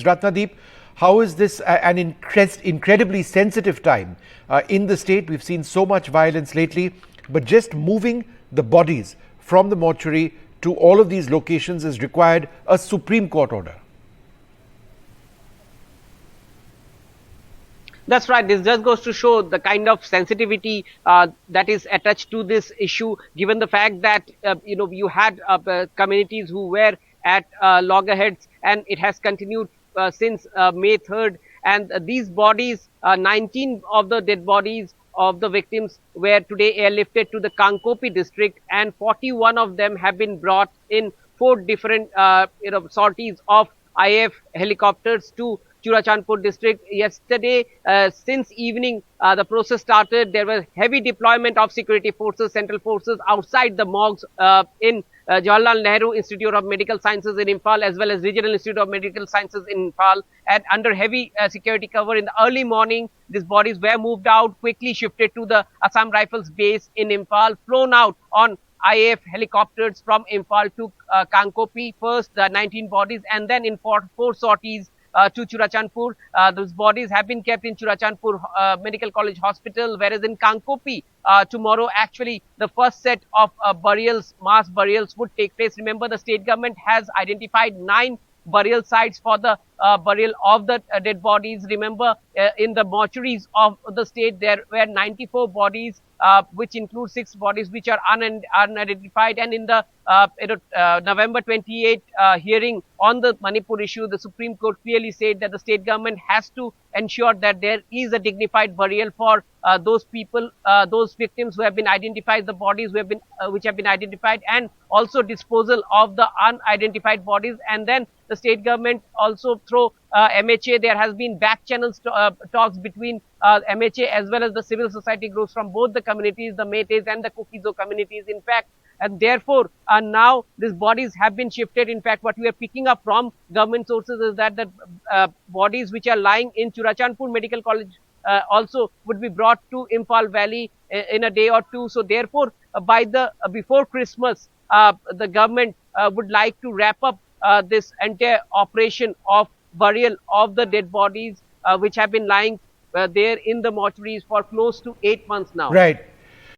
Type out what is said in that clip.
Ratnadeep, how is this an incredibly sensitive time in the state? We've seen so much violence lately, but just moving the bodies from the mortuary to all of these locations has required a Supreme Court order. That's right. This just goes to show the kind of sensitivity that is attached to this issue, given the fact that you had communities who were at loggerheads, and it has continued since May 3rd. And these bodies, 19 of the dead bodies of the victims were today airlifted to the Kankopi district, and 41 of them have been brought in 4 different sorties of IF helicopters to Churachandpur district. Yesterday, since evening, the process started. There was heavy deployment of security forces, central forces outside the morgues in Jawaharlal Nehru Institute of Medical Sciences in Imphal, as well as Regional Institute of Medical Sciences in Imphal. And under heavy security cover in the early morning, these bodies were moved out, quickly shifted to the Assam Rifles base in Imphal, flown out on IAF helicopters from Imphal to Kankopi. First, the 19 bodies, and then in four sorties to Churachandpur. Those bodies have been kept in Churachandpur Medical College Hospital, whereas in Kankopi, tomorrow, actually, the first set of burials, mass burials, would take place. Remember, the state government has identified 9 burial sites for the burial of the dead bodies. Remember, in the mortuaries of the state, there were 94 bodies, which include 6 bodies which are unidentified. And in the November 28 hearing on the Manipur issue, the Supreme Court clearly said that the state government has to ensure that there is a dignified burial for those people, those victims who have been identified, the bodies who have been, which have been identified, and also disposal of the unidentified bodies. And then the state government also through MHA, there has been back channels talks between MHA as well as the civil society groups from both the communities, the Meiteis and the Kukizo communities, in fact. And therefore, now these bodies have been shifted. In fact, what we are picking up from government sources is that the bodies which are lying in Churachandpur Medical College also would be brought to Imphal Valley in a day or two. So therefore, by the before Christmas, the government would like to wrap up this entire operation of burial of the dead bodies which have been lying there in the mortuaries for close to 8 months now. Right.